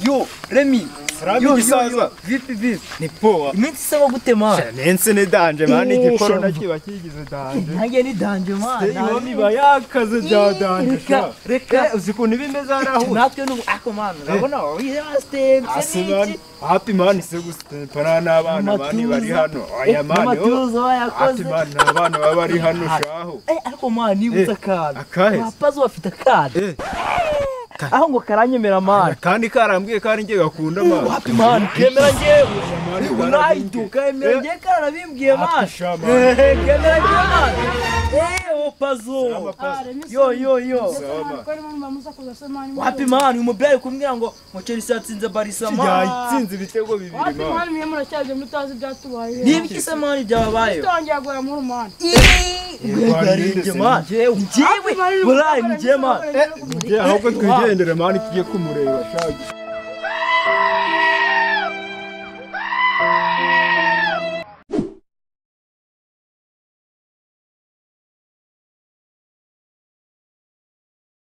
Yo, Remy. Yo, gisaza. Vipi. Ni poa. Iminsi isaba gute man? Nense ni danje man, iki corona kiba kigize danje. Nange ni danje man. Iyo niba yakaze bya danje. Reka uzikunda bimeze araho. natwe nubu ako man. Urabona step Asiman, happy man se gustepana n'abana bani bari hano. Aya man. Matuzo Happy yakoze. man n'abana bari hano shaho. Ariko man nibutsa kandi. Akahe. Wapazo bafite kandi. Aho ngo karanyemera man. Kandi karambwiye kandi ngiye gakunda man. Happy man kemera ngewe. Unayiduka emera ngewe karabimbwiye man. Kemera ngewe man. Opazo. Yo. Happy man umubyeyi kumbwira ngo Chelsea yatsinze Barca man. Yatsinze ibitego bibiri man. Happy man mwe muracyaje mutazi byatubaye. Niba ikisa man byababaye. Tongera gora muri man. Ngewe man. Ngewe. Wallahi ngewe man. Ahubwo twigendere man tugiye kumureba shagi.